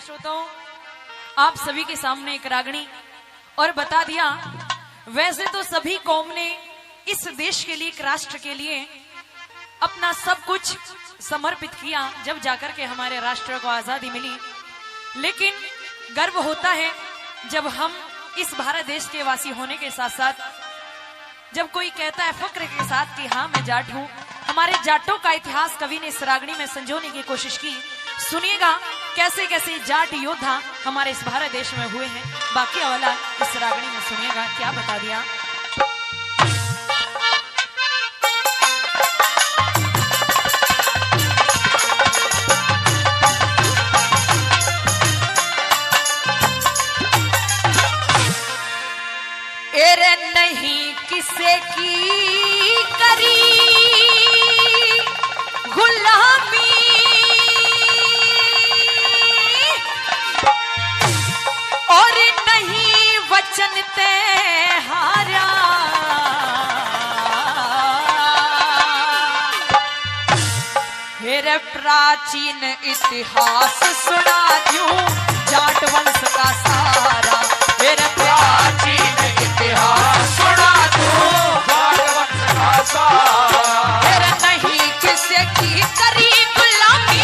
श्रोताओं, आप सभी के सामने एक रागनी और बता दिया। वैसे तो सभी कौम ने इस देश के लिए, एक राष्ट्र के लिए अपना सब कुछ समर्पित किया जब जाकर के हमारे राष्ट्र को आजादी मिली। लेकिन गर्व होता है जब हम इस भारत देश के वासी होने के साथ साथ जब कोई कहता है फक्र के साथ कि हाँ मैं जाट हूँ। हमारे जाटों का इतिहास कवि ने इस रागनी में संजोने की कोशिश की। सुनिएगा कैसे कैसे जाट योद्धा हमारे इस भारत देश में हुए हैं। बाकी वाला इस रागनी में सुनिएगा क्या बता दिया। एरे नहीं किसे की करी गुलामी, और नहीं वचन ते हारा। मेरे प्राचीन इतिहास सुना दूं जाट वंश का सारा। मेरे प्राचीन इतिहास सुना दूं जाट वंश का सारा। मेरे नहीं किसे की करी गुलामी,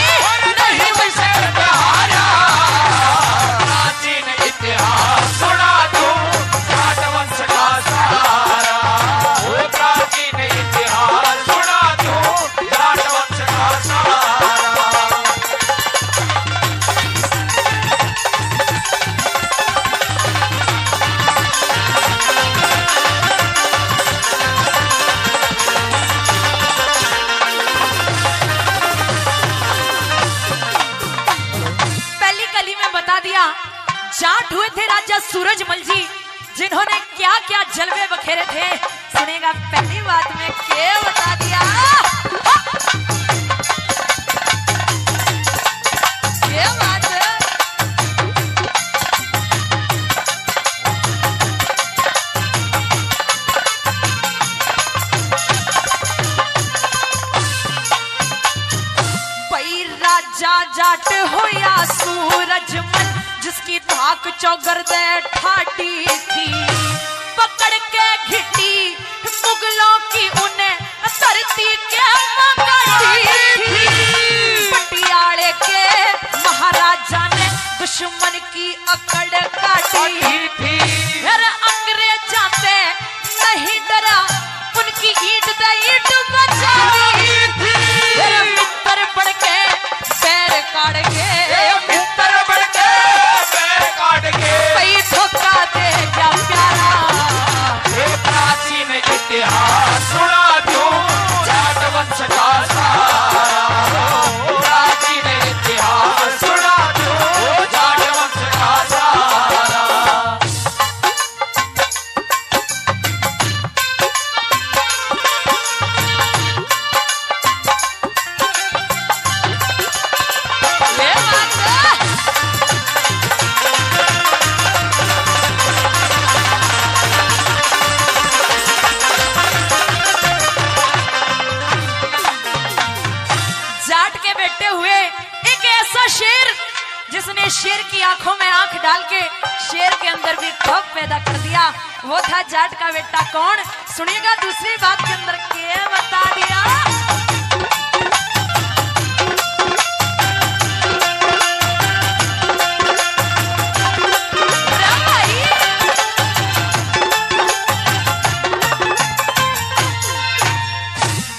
नहीं वचन ते हारा। प्राचीन इतिहास सुना दूं जाट वंश का सारा। वो प्राचीन इतिहास सुना दूं जाट वंश का सारा। जाट हुए थे राजा सूरजमल जी, जिन्होंने क्या क्या जलवे बखेरे थे। सुनेगा पहली बात में क्या बता दिया। क्या बात है। भाई राजा जाट होया सूरजमल, जिसकी धाक चौगर दे ठाटी थी। पकड़ के घिटी मुगलों की उन्हें धरती के मगाती थी। पटियाले के महाराजा ने दुश्मन की अकड़ काटी थी। फिर अंग्रेज जाते नहीं डरा, उनकी ईंट दे ईंट बचाती थी। फिर मित्र बढ़ के पैर काट के, मित्र बढ़ के पैर काट के भाई धोखा दे क्या प्यारा। ये प्राचीन इतिहास सुना दूं जाट वंश का सारा। प्राचीन इतिहास सुना दूं जाट वंश का सारा। ये बात है। जाट के बेटे हुए एक ऐसा शेर जिसने शेर की आंखों में आंख डाल के शेर के अंदर भी खौफ पैदा कर दिया। वो था जाट का बेटा कौन। सुनिएगा दूसरी बात के अंदर क्या बता दिया।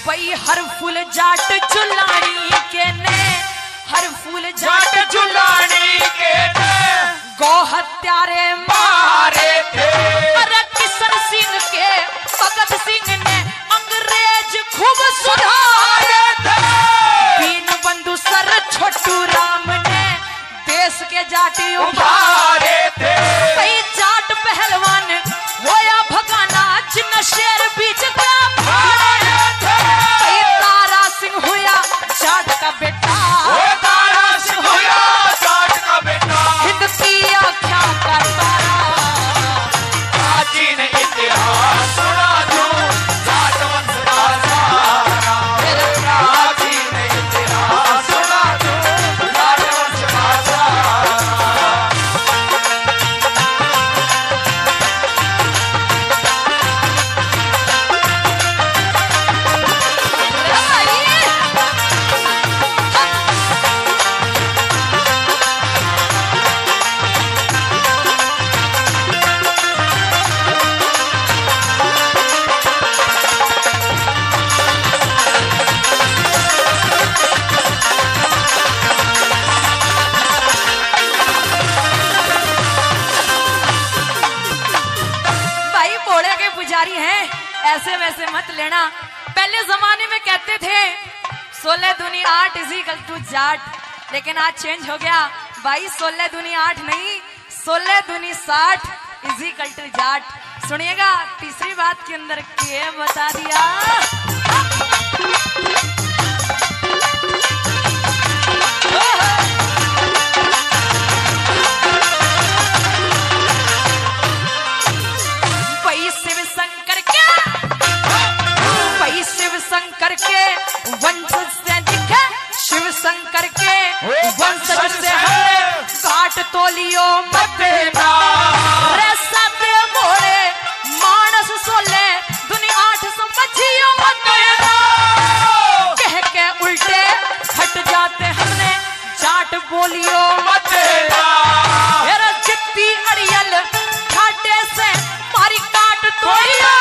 भाई हर फूल जाट झुलानी के ने, हर फूल जाट झुलानी के ने गौ हत्यारे मारे थे। अरे किशन सिंह के भगत सिंह ने अंग्रेज खूब सुधारे थे। दीन बंधु सर छोटू राम ने देश के जाट उभारे थे। कई जाट पहलवान होया भगाना, जिन शेर बीच का भाड़े थे। कई तारा सिंह हुआ जाट का बेटा, वो तारा सिंह हुआ जाट का बेटा। हिंद की आख्या का तारा। प्राचीन इतिहास सुना दूं जाट वंश का सारा। प्राचीन इतिहास सुना दूं जाट वंश का सारा। ऐसे वैसे मत लेना। पहले जमाने में कहते थे 16 दूनी 8 = जाट, लेकिन आज चेंज हो गया भाई। 16 दूनी 8 नहीं, 16 दूनी 60 = जाट। सुनिएगा तीसरी बात के अंदर क्या बता दिया। शंकर के वंशज से दिखे, शिव शंकर के वंशज से काट तोलियो मत रे सते मोड़े मानस 16 दुनी 8 समझियो मत कह के उल्टे हट जाते हमने जाट बोलियो मत जितनी अड़ियल ठाटे से मारी काट तोलियो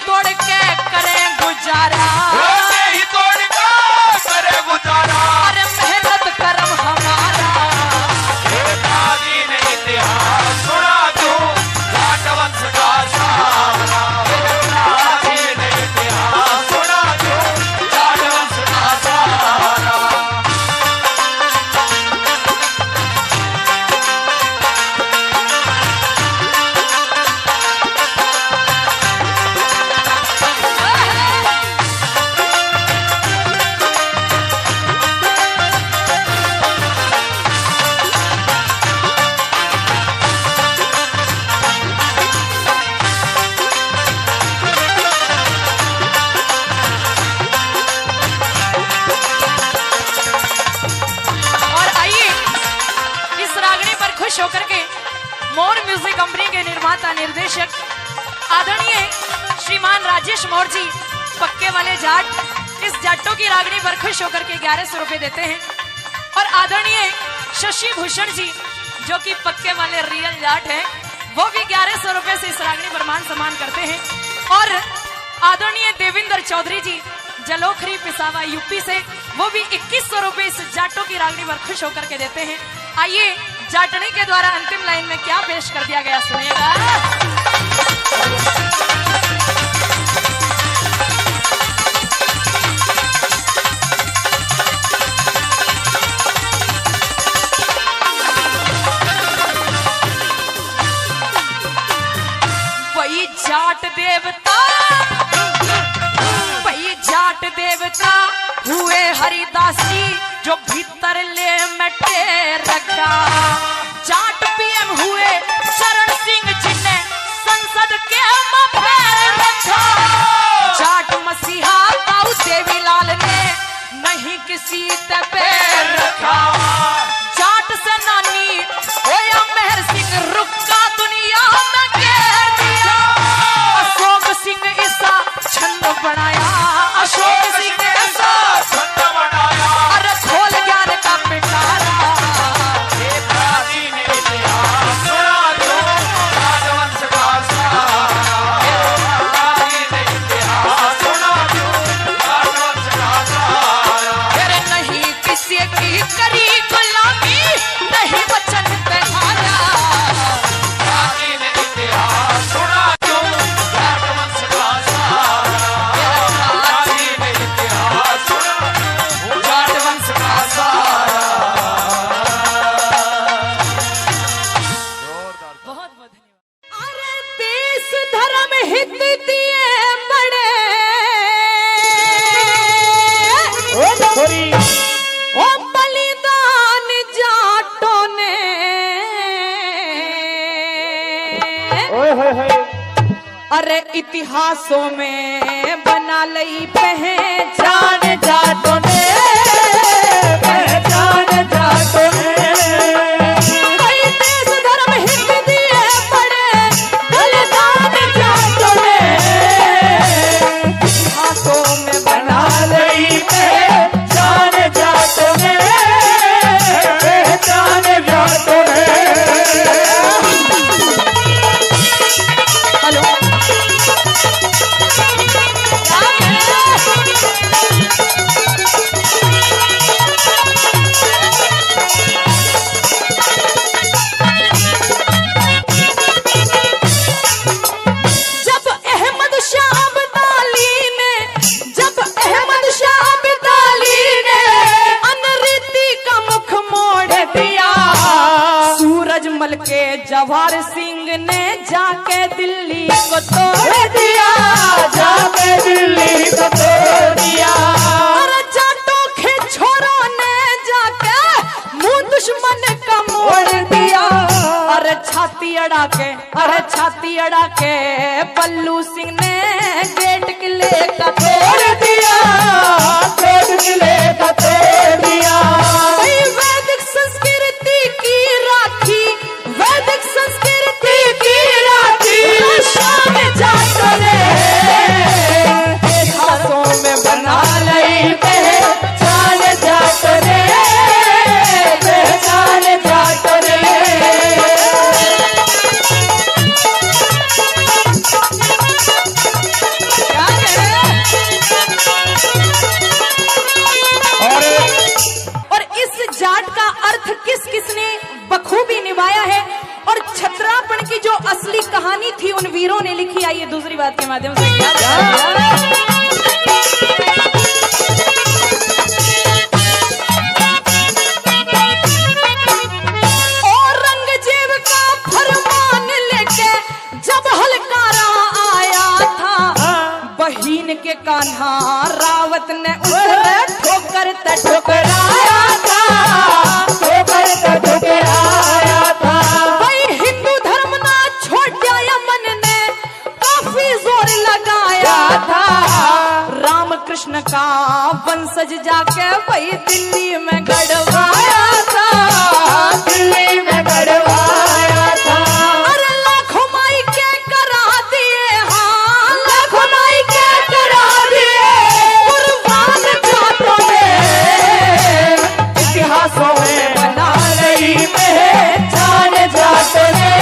तोड़ के करें गुजारा, ही तोड़ के करे गुजारा। अरे मेहनत करम हमारा दादी ने इतिहास सुना तू जाट वंश का सारा। दादी ने इतिहास सुना तू जाट वंश का सारा। होकर के मोर म्यूजिक कंपनी के निर्माता निर्देशक आदरणीय श्रीमान राजेश मौर्य जी पक्के वाले जाट, इस जाटों की रागनी पर खुश होकर के 1100 रुपए देते हैं। और आदरणीय शशि भूषण जी जो कि पक्के वाले रियल जाट हैं, वो भी 1100 रुपए से इस रागनी पर मान सम्मान करते हैं। और आदरणीय देवेंद्र चौधरी जी जलोखरी पिसावा यूपी से, वो भी 2100 रुपए इस जाटों की रागनी पर खुश होकर के देते हैं। आइए जाटनी के द्वारा अंतिम लाइन में क्या पेश कर दिया गया सुनिएगा। वही जाट देवता, वही जाट देवता हुए हरिदासी जो भीतर ले मटे रखा। जाट पीएम हुए चरण सिंह जिन्हें संसद के में रखा। जाट मसीहा बाबू देवीलाल ने नहीं किसी पे पैर रखा। जाट से नानी होया मेहर सिंह रुका दुनिया में घेर दिया। अशोक सिंह ऐसा छंद बनाया, अशोक सिंह ऐसा छंद बनाया। अरे खोल ज्ञान का पिटारा। दादी ने इतिहास सुना तू जाट वंश का सारा। दादी ने इतिहास सुना तू जाट वंश का सारा। अरे नहीं किसी की करी गुलामी, नहीं वचन पे हारा। दादी ने इतिहास सुना तू जाट वंश का सारा। दादी ने इतिहास सुना तू जाट वंश का सारा। बहुत बहुत धन्यवाद। अरे देश धर्म हित दिए बड़े ओ बलिदान जाटों ने। अरे इतिहासों में बना लई पहचान जाटों ने, पहचान जाटों ने। कई देश धर्म हित दिए बड़े बलिदान जाटों ने। इतिहासों में बना लई पहचान जाटों ने, पहचान जाटों ने। हेलो जवाहर सिंह ने जाके दिल्ली को तोड़ दिया, जाके दिल्ली को तोड़ दिया। अरे जाटों के छोरों ने जाके मुंह दुश्मन का मोड़ दिया। अरे छाती अड़ा के पल्लू सिंह ने गेट किले का तोड़ दिया, गेट किले का तोड़ दिया। वैदिक संस्कृति की राखी, वैदिक संस्कृति की राखी शान जाटों ने हाथों में बना लई पहचान जाटों ने, पहचान जाटों ने। और इस जाट का अर्थ किस किसने बखूबी निभाया है और छत्रापन की जो असली कहानी थी उन वीरों ने लिखी। आइए दूसरी बात के माध्यम से औरंगजेब का फरमान लेके जब हलकारा आया था, बहीन के कान्हा रावत ने उसे ठोकर ठुकराया था, ठोकर ठुकराया था। भाई हिंदू धर्म ना छोड़ मन ने काफी जोर लगाया था। रामकृष्ण का वंशज जाके भाई दिल्ली में गड़वाया था, दिल्ली में गड़वाया था। अरे लाखों माई के करा दिए, हाँ लाखों माई के करा दिए कुर्बान जाटों ने, इतिहासों में बना लई पहचान जाटों ने,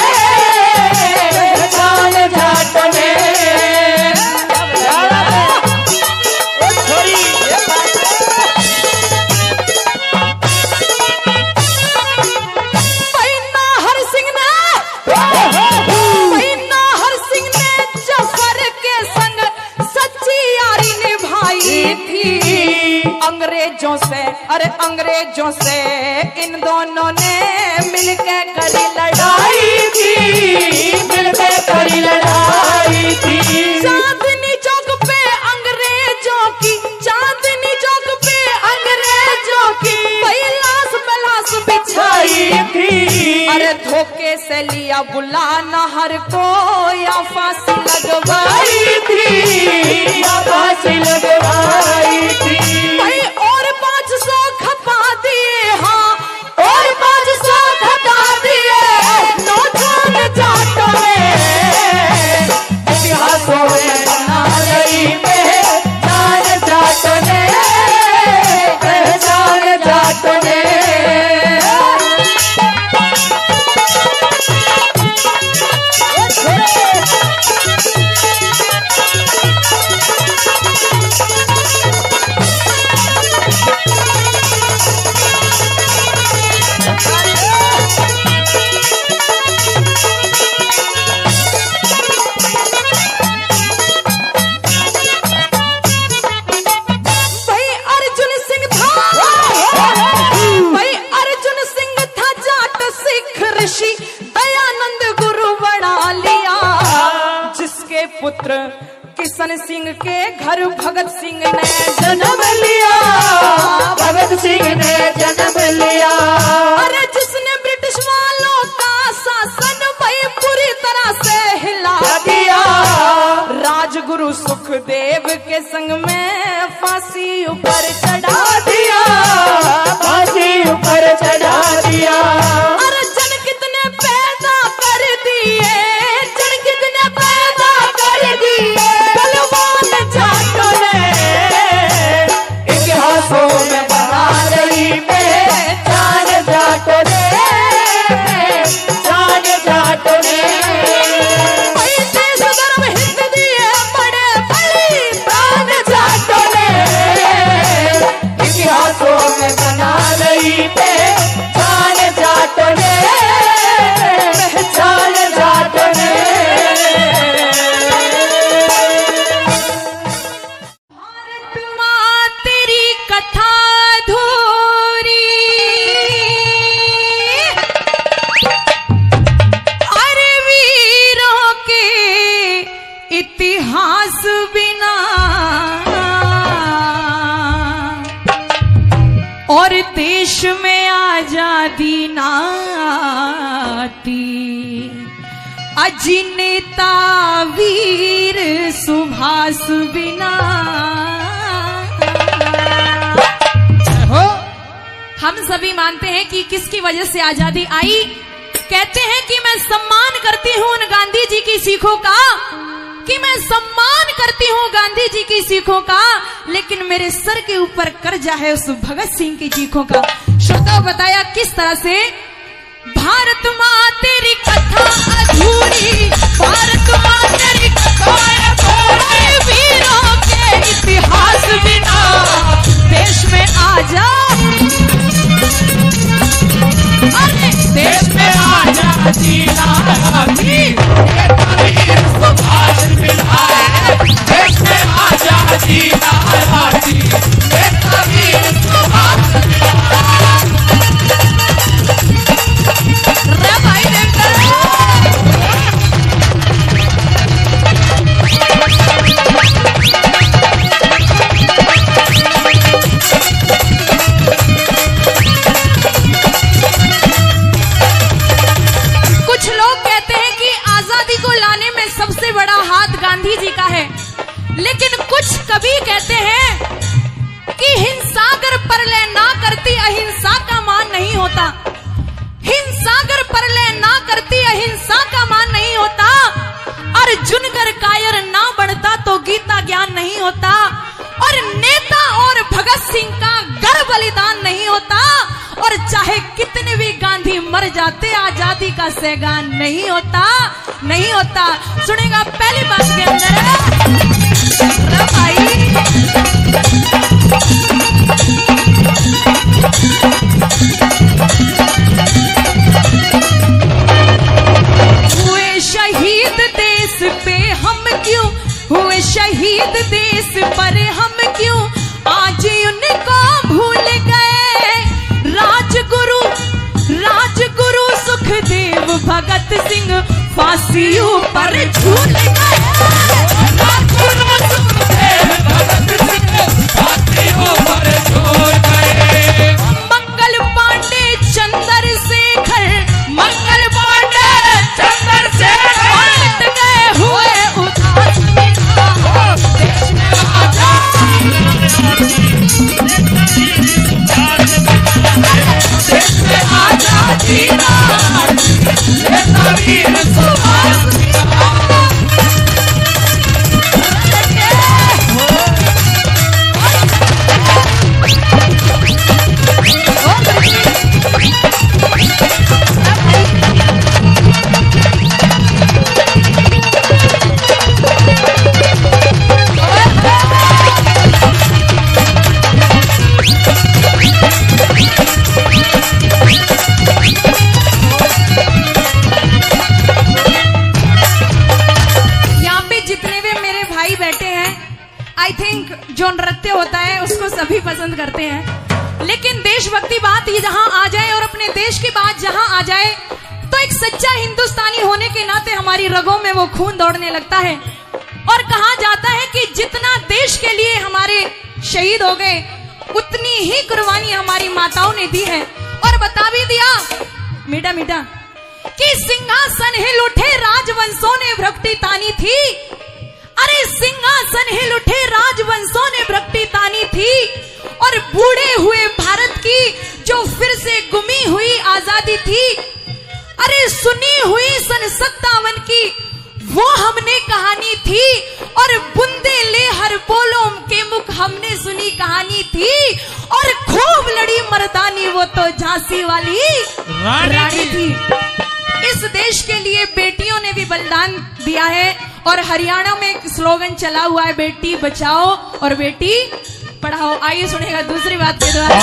पहचान जाटों ने। अंग्रेजों से इन दोनों ने मिलकर करी लड़ाई थी, मिलकर करी लड़ाई थी। चांदनी चौक पे अंग्रेजों की, चांदनी चौक पे अंग्रेजों की लाश बलाश बिछाई थी। अरे धोखे से लिया बुलाना हर को या फांसी लगवाई थी, या फांसी लगवाई थी। भाई और 500 खपा दिए, हाँ और 500 खपा दिए नौजवान जाटों ने, इतिहासों में बना लई पहचान जाटों ने, पहचान जाटों ने। पुत्र किशन सिंह के घर भगत सिंह ने जन्म लिया, भगत सिंह ने जन्म लिया। अरे जिसने ब्रिटिश वालों का शासन भाई पूरी तरह से हिला दिया। राजगुरु सुखदेव के संग में फांसी ऊपर चढ़ा दिया, फांसी ऊपर चढ़ा दिया। अरे जन कितने पैदा कर दिए, जन कितने पैदा कर दिए बलवान जाटों ने, इतिहासों में बना रही पहचान जाटों ने, पहचान जाटों ने। देश धर्म हित दिए बड़े बड़ी प्राण जाटों ने, इतिहासों आजादी नाती, अजिनेता वीर सुभाष बिना। हम सभी मानते हैं कि किसकी वजह से आजादी आई। कहते हैं कि मैं सम्मान करती हूं उन गांधी जी की सीखों का, कि मैं सम्मान करती हूं गांधी जी की सीखों का, लेकिन मेरे सर के ऊपर कर्जा है उस भगत सिंह की चीखों का। श्रोताओं, बताया किस तरह से। भारत माँ तेरी कथा अधूरी, भारत माँ तेरी कथा अधूरी, वीरों के इतिहास बिना देश में आजा, अरे देश में आजादी नाती, सुभाष बिना देश में आजादी नाती, वीर सुभाष बिना। रे भाई कुछ लोग कहते हैं कि आजादी को लाने में सबसे बड़ा हाथ गांधी जी का है, लेकिन कुछ कवि कहते हैं कि हिंसा अगर प्रलय ना करती अहिंसा का मान नहीं होता, हिंसा अगर प्रलय ना करती अहिंसा का मान नहीं होता, अर्जुन कर कायर ना बढ़ता तो गीता ज्ञान नहीं होता, और नेता और भगत सिंह का गर बलिदान नहीं होता, और चाहे कितने भी गांधी मर जाते आजादी का सैगान नहीं होता, नहीं होता। सुनेगा पहली बात के अंदर भाई, हुए शहीद देश पे हम क्यों, हुए शहीद देश पर हम क्यों आज उनको भूल गए, राजगुरु राजगुरु सुखदेव भगत सिंह फांसियों पर झूल गए, राजगुरु सुखदेव भगत सिंह फांसियों पर झूल गए। मंगल पांडे चंद्रशेखर, मंगल पांडे चंद्रशेखर गए हुए उदास बिना देश में आजादी नाती, वीर सुभाष बिना। जो नृत्य होता है उसको सभी पसंद करते हैं, लेकिन देशभक्ति बात ही जहां आ जाए और अपने देश की बात जहां आ जाए तो एक सच्चा हिंदुस्तानी होने के नाते हमारी रगों में वो खून दौड़ने लगता है। और कहा जाता है कि जितना देश के लिए हमारे शहीद हो गए उतनी ही कुर्बानी हमारी माताओं ने दी है। और बता भी दिया मीठा मीठा कि सिंहासन हिल उठे राजवंशों ने भ्रकटी तानी थी, अरे सिंहासन हिल उठे राजवंशों ने भ्रकटी तानी थी, और बूढ़े हुए भारत की जो फिर से गुमी हुई आजादी थी, अरे सुनी हुई सन 57 की वो हमने कहानी थी, और बुंदेले हर बोलों के मुख हमने सुनी कहानी थी, और खूब लड़ी मर्दानी वो तो झांसी वाली रानी थी। इस देश के लिए बेटियों ने भी बलिदान दिया है, और हरियाणा में एक स्लोगन चला हुआ है, बेटी बचाओ और बेटी पढ़ाओ। आइए सुनेगा दूसरी बात के द्वारा।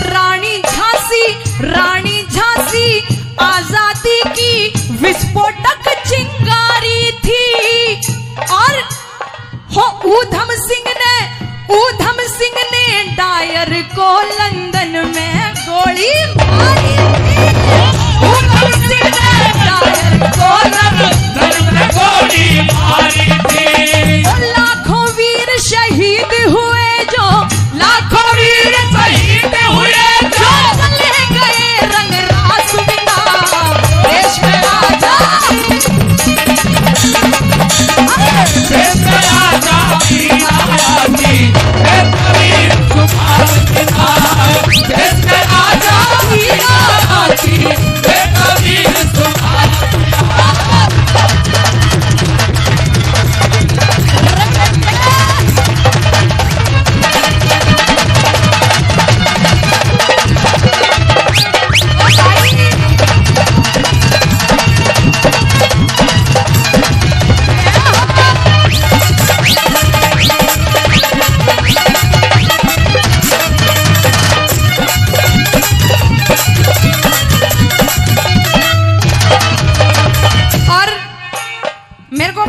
रानी झांसी आजादी की विस्फोटक चिंगारी थी, और ऊधम सिंह ने डायर को लंदन में गोली मारी थी, ऊधम सिंह ने डायर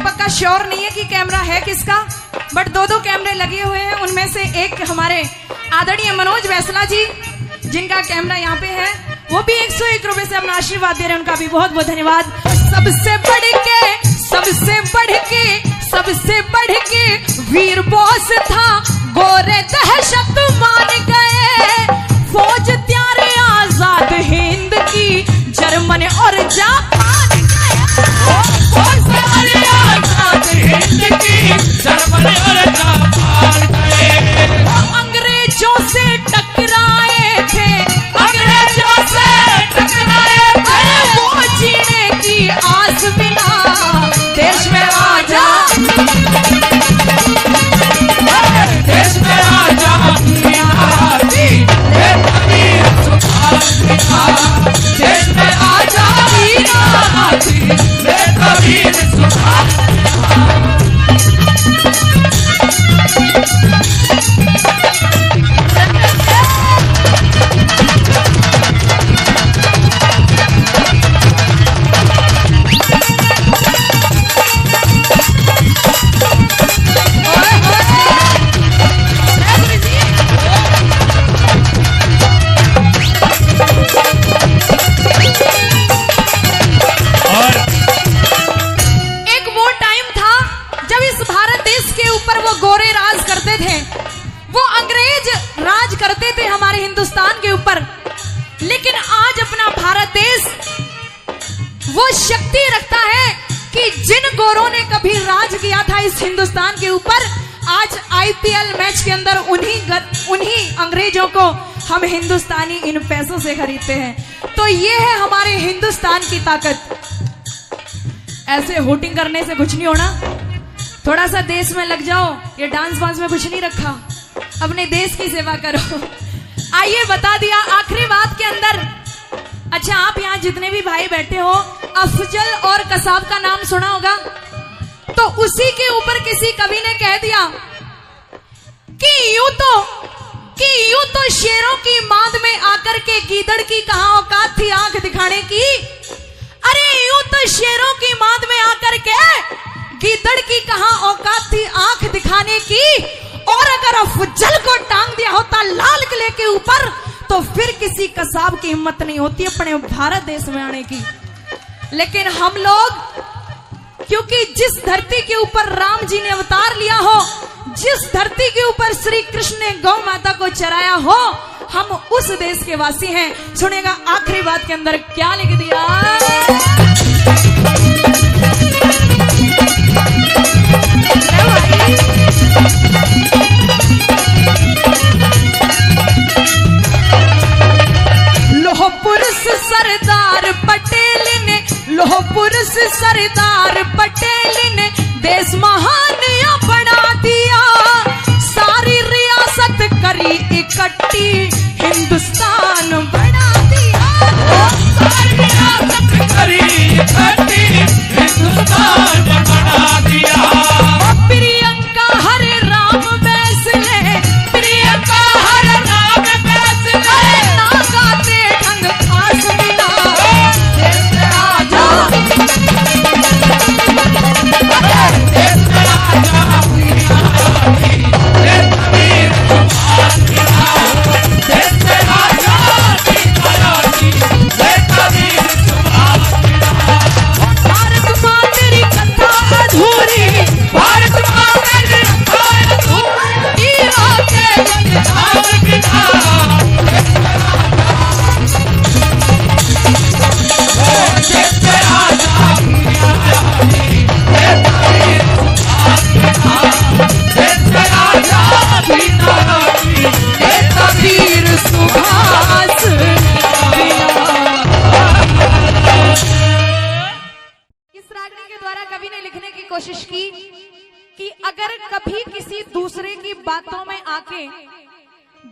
पक्का श्योर नहीं है कि कैमरा है किसका, बट दो कैमरे लगे हुए हैं। उनमें से एक हमारे आदरणीय मनोज वैसला जी, जिनका कैमरा यहाँ पे है, वो भी 101 रुपए से अपना आशीर्वाद दे रहे हैं। उनका भी बहुत बहुत धन्यवाद। सबसे बढ़ के वीर बॉस था, गोरे दहशत मान गए। फौज त्यारे आजाद हिंद की, जर्मन और जापान गए। फौज त्यारे आजाद हिंद की, जर्मन और जापान गए। अंग्रेजों से टकराए थे, वो जीने की आस बिना देश में आजा, देश में आजा, देश में आजा, कबीर सुभाष। लेकिन आज अपना भारत देश वो शक्ति रखता है कि जिन गोरों ने कभी राज किया था इस हिंदुस्तान के ऊपर, आज आईपीएल मैच के अंदर उन्हीं अंग्रेजों को हम हिंदुस्तानी इन पैसों से खरीदते हैं। तो ये है हमारे हिंदुस्तान की ताकत। ऐसे होटिंग करने से कुछ नहीं होना, थोड़ा सा देश में लग जाओ। ये डांस वांस में कुछ नहीं रखा, अपने देश की सेवा करो। आइए बता दिया आखिरी बात के अंदर। अच्छा, आप यहाँ जितने भी भाई बैठे हो, अफजल और कसाब का नाम सुना होगा। तो उसी के ऊपर किसी कवि ने कह दिया कि यूं तो शेरों की मांद में आकर के गीदड़ की कहां औकात थी आंख दिखाने की। अरे यूं तो शेरों की मांद में आकर के गीदड़ की कहां औकात थी आंख दिखाने की। और अगर अफजल को टांग दिया होता लाल किले के ऊपर, तो फिर किसी कसाब की हिम्मत नहीं होती अपने भारत देश में आने की। लेकिन हम लोग, क्योंकि जिस धरती के ऊपर राम जी ने अवतार लिया हो, जिस धरती के ऊपर श्री कृष्ण ने गौ माता को चराया हो, हम उस देश के वासी हैं। सुनेगा आखिरी बात के अंदर क्या लिख दिया। लोह पुरुष सरदार पटेल ने, लोह पुरुष सरदार पटेल ने देश महान बना दिया। सारी रियासत करी इकट्ठी, हिंदुस्तान बना दिया। सारी रियासत करी इकट्ठी, हिंदुस्तान बना दिया। प्रियंका हरे राम बैसले, प्रियंका हरे राम बैसले, ना गाते ढंग खास बिना देश में आजा, देश में आजा, देश में आजा, भारत माँ तेरी कथा अधूरी, भारत माँ तेरी कथा अधूरी, आके जगदार पिता, देश में आजा, देश में आजा, वीर सुभाष। इस रागनी के द्वारा कवि ने लिखने की कोशिश की कि अगर कभी किसी दूसरे की बातों में आके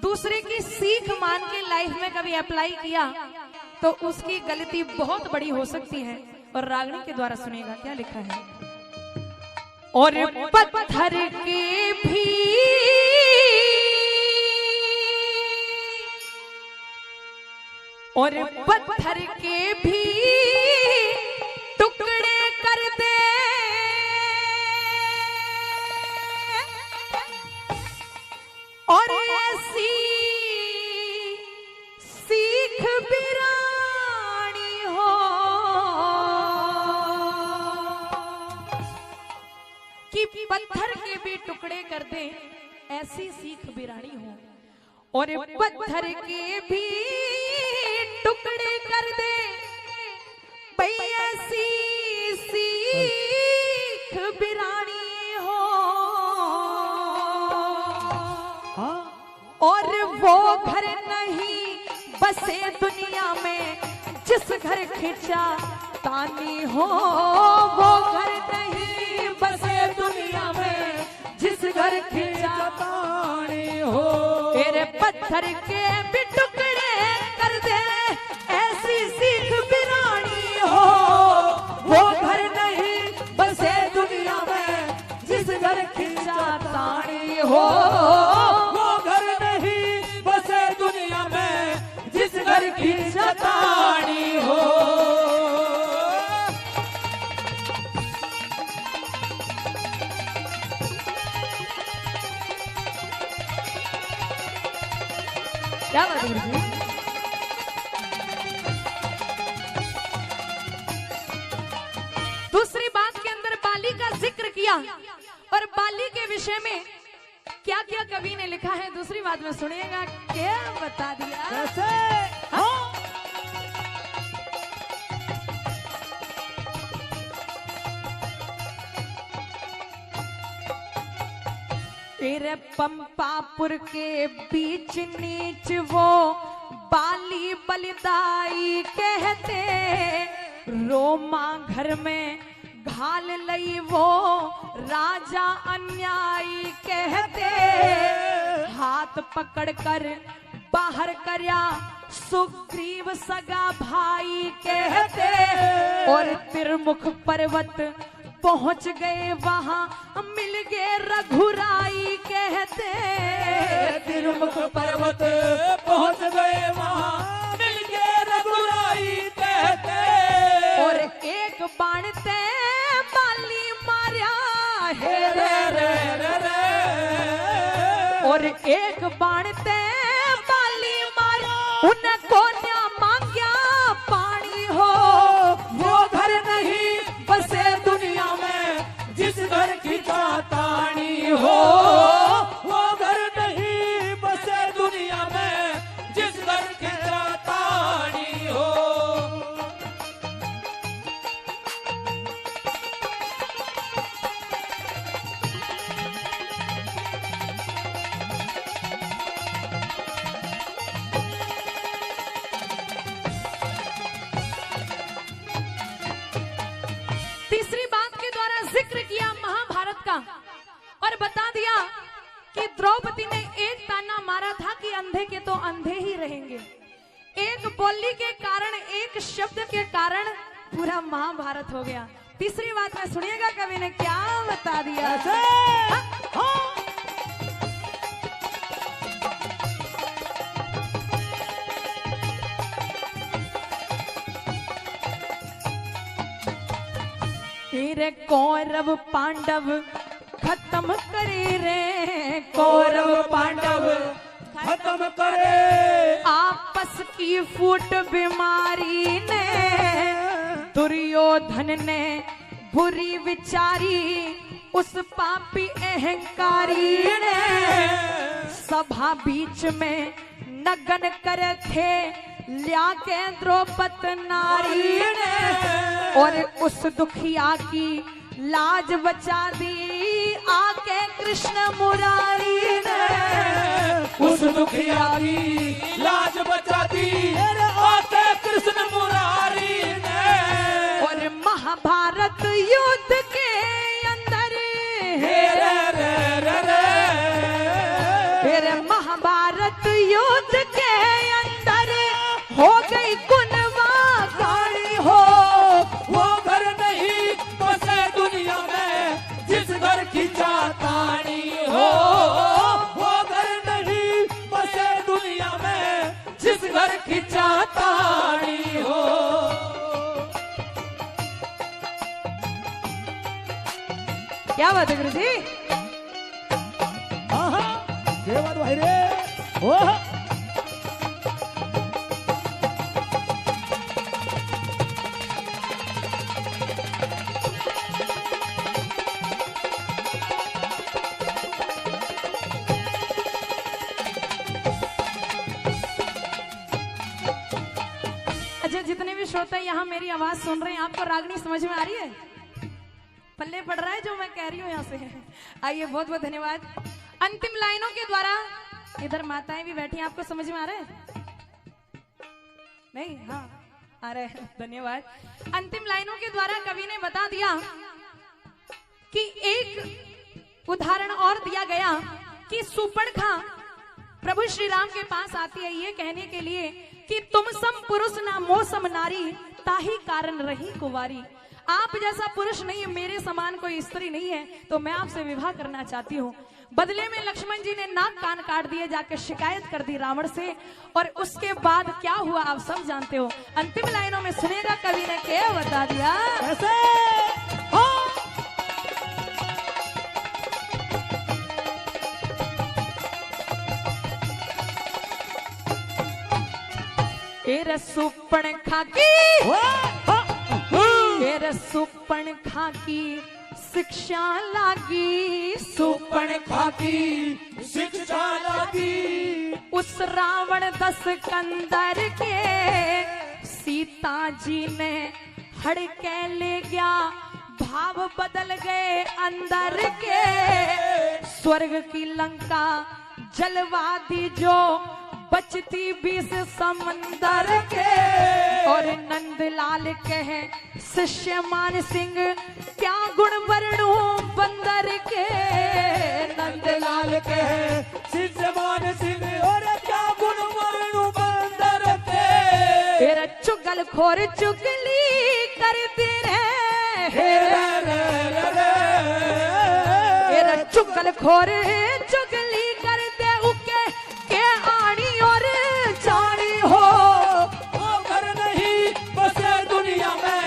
दूसरे की सीख मान के लाइफ में कभी अप्लाई किया, तो उसकी गलती बहुत बड़ी हो सकती है। और रागनी के द्वारा सुनेगा क्या लिखा है। और पत्थर के भी और पत्थर के भी टुकड़े कर दे, कि पत्थर के भी टुकड़े कर दे, ऐसी सीख बिरानी हो। और पत्थर के भी टुकड़े कर दे भाई, ऐसी सीख बिरानी हो। और वो घर नहीं बसे दुनिया में जिस घर खिंचा तानी हो, वो घर नहीं बसे दुनिया में जिस घर खिंचा तानी हो। तेरे पत्थर के भी टुकड़े कर दे, ऐसी सीख बिरानी हो। वो घर नहीं बसे दुनिया में जिस घर खिंचा तानी हो, वो घर नहीं बसे दुनिया में जिस घर खिंचा तानी हो। क्या बात है गुरुजी? दूसरी बात के अंदर बाली का जिक्र किया, और बाली के विषय में क्या क्या कवि ने लिखा है दूसरी बात में सुनिएगा। क्या बता दिया कैसे? हाँ। तेरे पंपापुर के बीच नीच वो बाली बलिदाई कहते, रोमा घर में घाल लई वो राजा अन्यायी कहते। हाथ पकड़कर बाहर करया सुग्रीव सगा भाई कहते, और त्रिमुख पर्वत पहुंच गए वहां मिल गए रघुराई कहते। त्रिमुख पर्वत पहुंच गए वहां मिल गए रघुराई कहते। और एक बाण ते बाली मार्या है रे रे रे रे। और एक बाण ते बाली मार्या, उनको न्या मांग्या पानी हो। वो घर नहीं बसे दुनिया में जिस घर खिंचा तानी हो। वो घर नहीं बसे दुनिया में जिस घर खिंचा तानी हो। तीसरी बात के द्वारा जिक्र किया महाभारत का, और बता दिया कि द्रौपदी ने एक ताना मारा था कि अंधे के तो अंधे ही रहेंगे। एक बोली के कारण, एक शब्द के कारण पूरा महाभारत हो गया। तीसरी बात में सुनिएगा कवि ने क्या बता दिया। तेरे कौरव पांडव खत्म करे रे, कौरव पांडव खत्म करे। आपस की फूट बीमारी ने दुर्योधन ने बुरी विचारी, उस पापी अहंकारी ने सभा बीच में नगन करे थे लिया के द्रौपदी नारी ने। और उस दुखिया की लाज बचा दी आके कृष्ण मुरारी ने। उस दुखिया की लाज बचा दी आके कृष्ण मुरारी ने। और महाभारत युद्ध के अंदर रे रे रे रे फिर महाभारत युद्ध के अंदर हो गई गुनवा गाड़ी हो। वो घर नहीं बसे दुनिया में जिस घर खिंचा तानी हो। वो घर नहीं बसे दुनिया में जिस घर खिंचा तानी हो। क्या बात है गुरु जी? ये बात भाई रे। ओह श्रोता यहाँ मेरी आवाज सुन रहे हैं, आपको रागनी समझ में आ रही है? पल्ले पड़ रहा है जो मैं कह रही हूँ यहाँ से? आइए, बहुत बहुत धन्यवाद। अंतिम लाइनों के द्वारा, इधर माताएं भी बैठी हैं, आपको समझ में आ रहा है? नहीं? हाँ, आ रहा है, धन्यवाद। अंतिम लाइनों के द्वारा कवि ने बता दिया कि एक उदाहरण और दिया गया कि सुपर्णखा प्रभु श्री राम के पास आती है ये कहने के लिए कि तुम सम पुरुष ना मौसम नारी, ताही कारण रही कुंवारी। आप जैसा पुरुष नहीं है, मेरे समान कोई स्त्री नहीं है, तो मैं आपसे विवाह करना चाहती हूँ। बदले में लक्ष्मण जी ने नाक कान काट दिए, जाके शिकायत कर दी रावण से। और उसके बाद क्या हुआ आप सब जानते हो। अंतिम लाइनों में सुनेगा कवि ने क्या बता दिया। सुपर्णखा की शिक्षा लागी, सुपर्णखा की शिक्षा लागी। उस रावण दस कंदर के सीता जी ने हड़के ले गया, भाव बदल गए अंदर के। स्वर्ग की लंका जलवा दी जो बचती 20 समंदर के। और नंदलाल कहे शिष्य मान सिंह, क्या गुण वर्णू बंदर के। नंदलाल कहे शिष्य मान सिंह, और क्या गुण वर्णू बंदर के। तेरा चुगल खोर चुगली करते रहे, तेरा चुगल खोर चुगली करते उके के आनी और जानी हो। वो घर नहीं बसे दुनिया में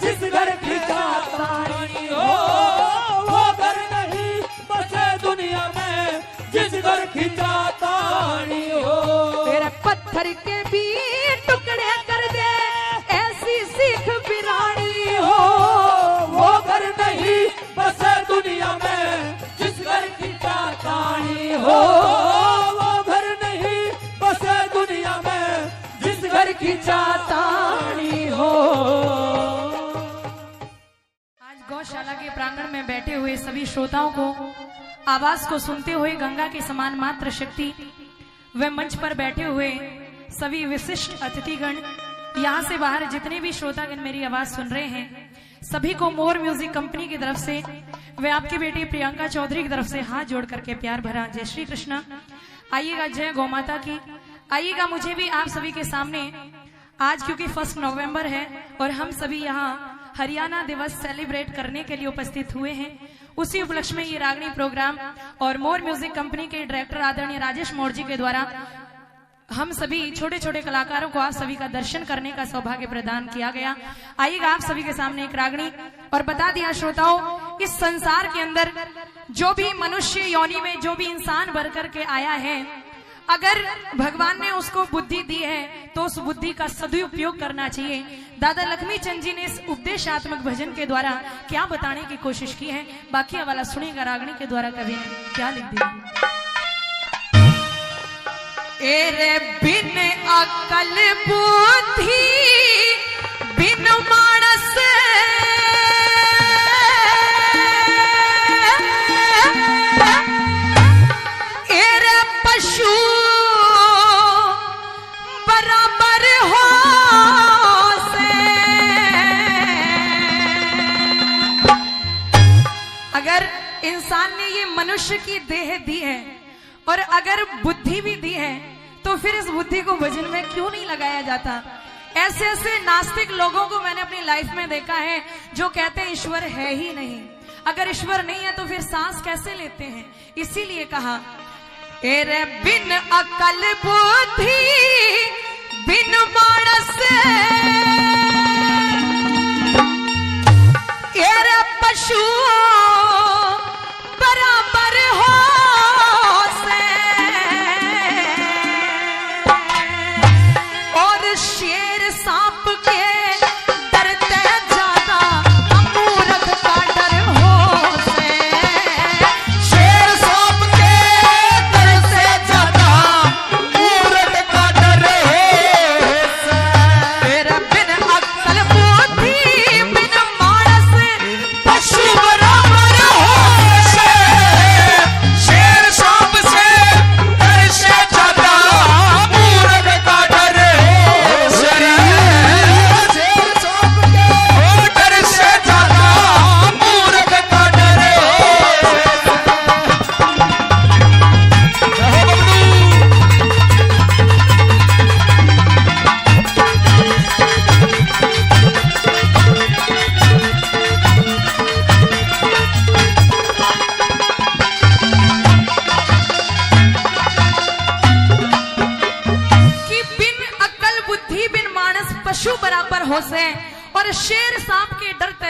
जिस घर की चाहतानी हो। वो घर नहीं बसे दुनिया में जिस घर की चाहतानी हो। तेरे पत्थर के भी टुकड़े कर दे, ऐसी सीख बिरानी हो। वो घर नहीं बसे दुनिया में जिस घर की चाहतानी हो। की चाहतानी हो। आज गौशाला के प्रांगण में बैठे हुए सभी श्रोताओं को आवाज को सुनते हुए गंगा के समान मात्र शक्ति व मंच पर बैठे हुए सभी विशिष्ट अतिथिगण, यहाँ से बाहर जितने भी श्रोतागण मेरी आवाज सुन रहे हैं, सभी को मोर म्यूजिक कंपनी की तरफ से वे आपकी बेटी प्रियंका चौधरी की तरफ से हाथ जोड़ करके प्यार भरा जय श्री कृष्णा। आइएगा, जय गौ माता की। आइएगा, मुझे भी आप सभी के सामने आज, क्योंकि 1 नवंबर है और हम सभी यहाँ हरियाणा दिवस सेलिब्रेट करने के लिए उपस्थित हुए हैं, उसी उपलक्ष्य में ये रागनी प्रोग्राम और मोर म्यूजिक कंपनी के डायरेक्टर आदरणीय राजेश मोर जी के द्वारा हम सभी छोटे छोटे कलाकारों को आप सभी का दर्शन करने का सौभाग्य प्रदान किया गया। आइएगा, आप सभी के सामने एक रागनी और बता दिया श्रोताओं, इस संसार के अंदर जो भी मनुष्य योनि में जो भी इंसान भर करके आया है, अगर भगवान ने उसको बुद्धि दी है तो उस बुद्धि का सदुपयोग करना चाहिए। दादा लक्ष्मी चंद जी ने इस उपदेशात्मक भजन के द्वारा क्या बताने की कोशिश की है, बाकी वाला सुनिएगा रागनी के द्वारा कवि ने क्या लिख दिया। एरे बिन अकल बुद्धि बिन मानस एरे पशु बराबर हो से। अगर इंसान ने ये मनुष्य की देह दी है और अगर बुद्धि भी दी है तो फिर इस बुद्धि को भजन में क्यों नहीं लगाया जाता। ऐसे ऐसे नास्तिक लोगों को मैंने अपनी लाइफ में देखा है जो कहते हैं ईश्वर है ही नहीं। अगर ईश्वर नहीं है तो फिर सांस कैसे लेते हैं। इसीलिए कहा एरे बिन अकल बुद्धि बिन मानस एरे पशु बराबर हो से। और शेर सांप के डरते ज्यादा मूर्ख का डर हो से। शेर सांप के डर से ज्यादा मूर्ख का डर हो से। तेरा बिन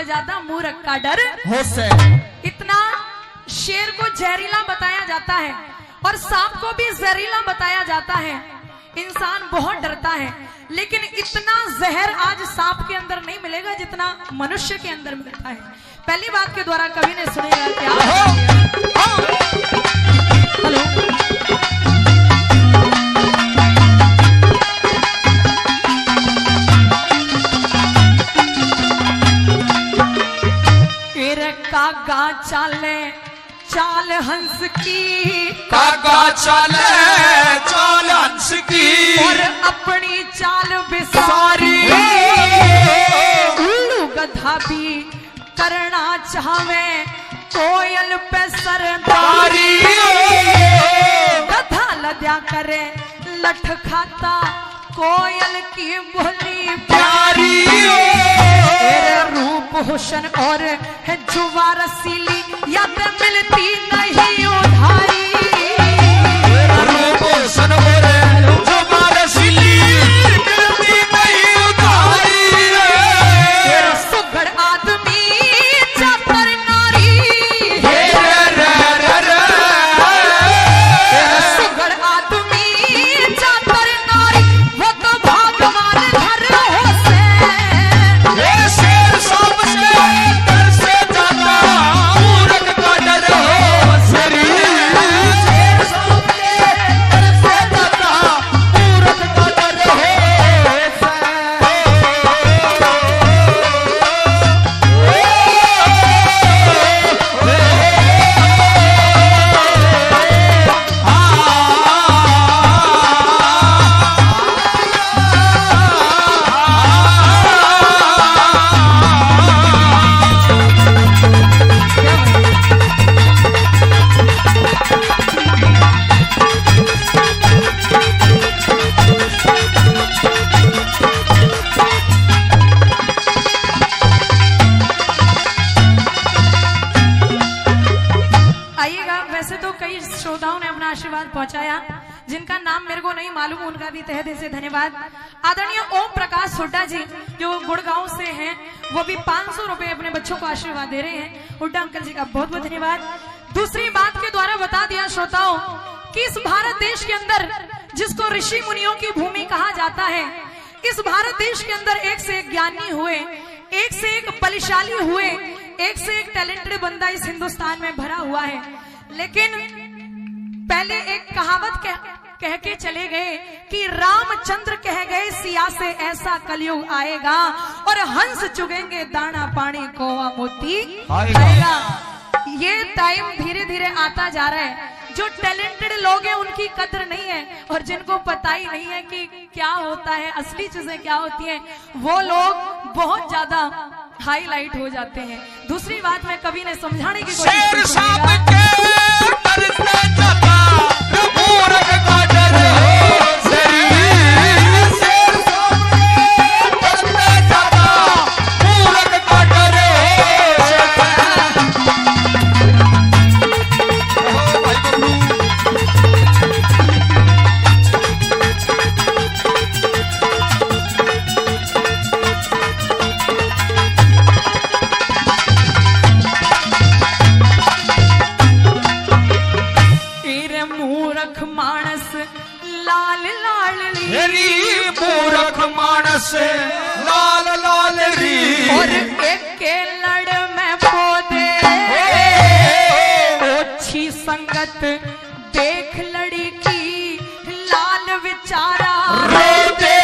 से ज्यादा मूर्ख का डर हो से। इतना शेर को जहरीला बताया जाता है और सांप को भी जहरीला बताया जाता है। इंसान बहुत डरता है, लेकिन इतना जहर आज सांप के अंदर नहीं मिलेगा जितना मनुष्य के अंदर मिलता है। पहली बात के द्वारा कवि ने सुनेगा क्या? हेलो, कागा चाले चाल हंस की, कागा चाले चाल हंस की, और अपनी चाल बिसारी उल्लू गधा भी करना चाहे कोयल पे सरदारी। गधा लद्या करे लठ खाता कोयल की बोली प्यारी। तेरे रूप हुस्न और है जुवा रसीली या ते मिलती नहीं उधारी। रूप हुस्न और जुवा रसीली मिलती नहीं उधारी। तेरा सुघड़ आदमी चातर नारी, तेरा सुघड़ आदमी चातर नारी, वो तो भगवान घर हो से। शेर सांप से डर से ज्यादा मूर्ख का डर हो से। शेर सांप से डर से ज्यादा मूर्ख का डर हो आइएगा। वैसे तो कई श्रोताओं ने अपना आशीर्वाद पहुंचाया, जिनका नाम मेरे को नहीं मालूम, उनका भी तहे दिल से धन्यवाद। आदरणीय ओम प्रकाश हुड्डा जी जो गुड़गांव से हैं, वो भी 500 रुपए अपने बच्चों को आशीर्वाद दे रहे हैं। हुड्डा अंकल जी का बहुत बहुत धन्यवाद। दूसरी बात के द्वारा बता दिया श्रोताओं कि इस भारत देश के अंदर जिसको ऋषि मुनियों की भूमि कहा जाता है, इस भारत देश के अंदर एक से एक ज्ञानी हुए, एक से एक बलशाली हुए, एक से एक टैलेंटेड बंदा इस हिंदुस्तान में भरा हुआ है। लेकिन पहले एक कहावत कह के चले गए कि रामचंद्र कह गए सिया से ऐसा कलयुग आएगा और हंस चुगेंगे दाना पानी कोवा मोती आएगा। ये टाइम धीरे धीरे आता जा रहा है। जो टैलेंटेड लोग हैं उनकी कदर नहीं है, और जिनको पता ही नहीं है कि क्या होता है, असली चीजें क्या होती हैं, वो लोग बहुत ज्यादा हाईलाइट हो जाते हैं। दूसरी बात में कवि ने समझाने की कोशिश शेर की। सांप के डर से ज्यादा मूर्ख का डर हो से। शेर सांप के डर से ज्यादा मूर्ख का डर हो से। भाई बबलू मूर्ख मानस लाल लाल री, मूर्ख मानस लाल लाल री, और एक के लड़ में पौधे ओछी संगत देख लड़ी की लाल विचारा रो दे।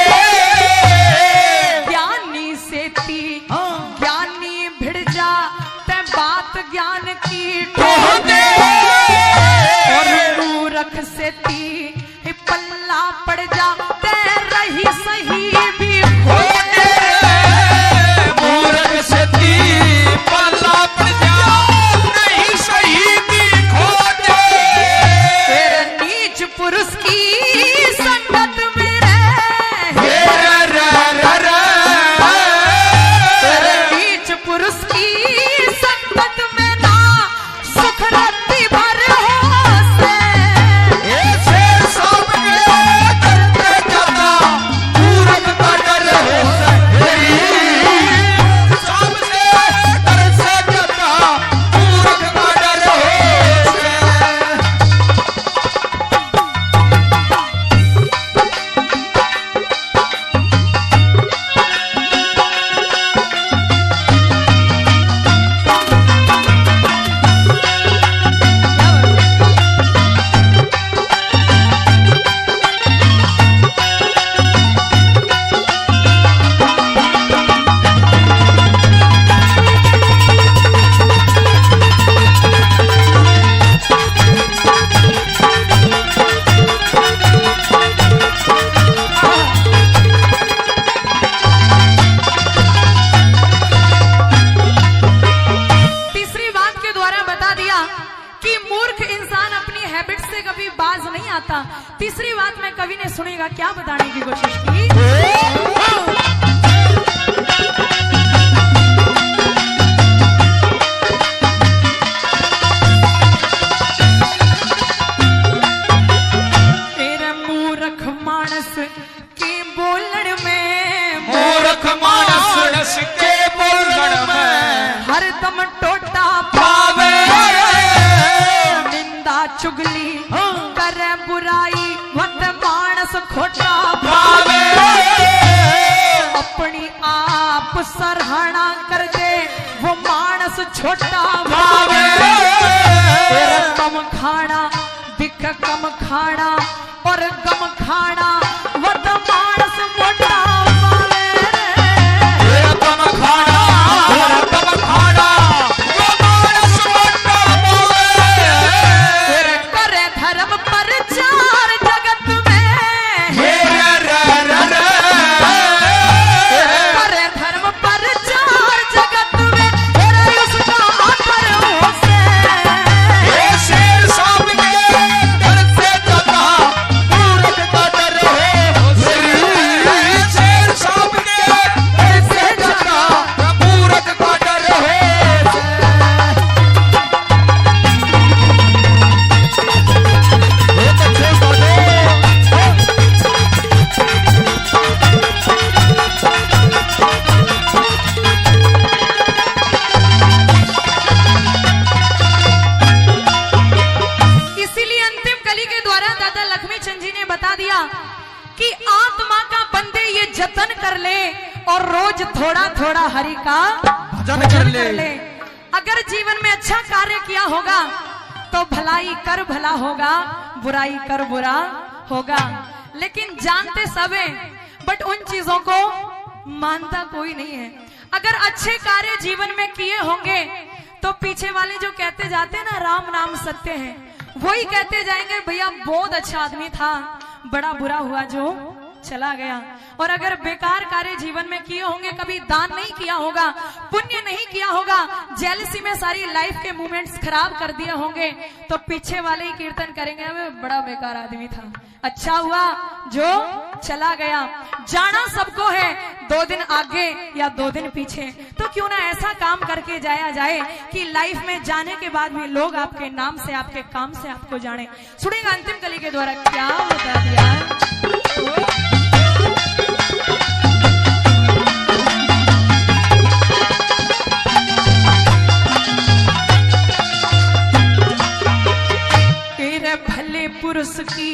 ज्ञानी से ती ज्ञानी भिड़ जा ते बात ज्ञान की रो दे। और मूर्ख से ती पल्ला पड़ जा ते रही सही भी खो दे। मूर्ख से ती पल्ला पड़ जा नहीं सही भी खो दे। तेरे नीच पुरुष की संगत में रह, तेरे नीच पुरुष की संगत में ना सुख रत्ती भर हो से। शेर सांप के डर से ज्यादा मूर्ख का डर हो से। सांप से बाज नहीं आता। तीसरी बात में कवि ने सुनेगा क्या बताने की कोशिश की। तेरे मूर्ख मानस के बोलण में, मूर्ख मानस के बोलण में हरदम टोटा पावे, निंदा चुगली करे बुराई वत मानस खोटा पावे, अपनी आप सराहना कर दे वो मानस छोटा पावे, तेरा कम खाना दिख कम खाना और गम खाना वत मानस मोटा पावे रे। कम खाना कम खाना वो मानस मोटा पावे, तेरे करे धर्म प्रचार जगत में, करे धर्म प्रचार जगत में, तेरे उसका आकर होसे शेर सांप के डर से ज्यादा मूर्ख का डर है, शेर सांप के डर से ज्यादा मूर्ख का डर है। इसीलिए अंतिम कली के द्वारा दादा लक्ष्मीचंद जी ने बता दिया कि आत्मा का बंदे ये जतन कर ले और रोज थोड़ा थोड़ा हरि का भजन कर ले। अगर जीवन में अच्छा कार्य किया होगा तो भलाई कर भला होगा, बुराई कर बुरा होगा। लेकिन जानते सब हैं, बट उन चीजों को मानता कोई नहीं है। अगर अच्छे कार्य जीवन में किए होंगे तो पीछे वाले जो कहते जाते हैं ना राम नाम सत्य है, वही कहते जाएंगे भैया बहुत अच्छा आदमी था, बड़ा बुरा हुआ जो चला गया। और अगर बेकार कार्य जीवन में किए होंगे, कभी दान नहीं किया होगा, पुण्य नहीं किया होगा, जेलसी में सारी लाइफ के मोमेंट्स खराब कर दिए होंगे, तो पीछे वाले ही कीर्तन करेंगे मैं बड़ा बेकार आदमी था, अच्छा हुआ जो चला गया। जाना सबको है, 2 दिन आगे या 2 दिन पीछे, तो क्यों ना ऐसा काम करके जाया जाए कि लाइफ में जाने के बाद भी लोग आपके नाम से, आपके काम से आपको जाने। सुनेगा अंतिम कली के द्वारा क्या बता दिया। तेरे भले पुरुष की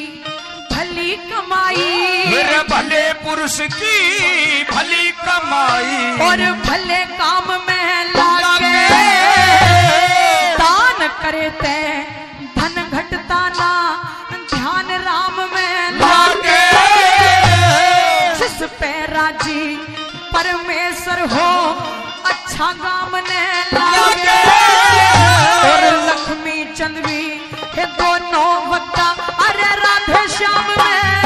भली कमाई, मेरे भले पुरुष की भली कमाई, और भले काम में लागे दान करे ते धन घटता ना, ध्यान राम में लागे जिस पे राजी परमेश्वर हो, अच्छा काम ने लागे। और लक्ष्मी चंद भी ये दोनों वक्ता अरे राधे श्याम में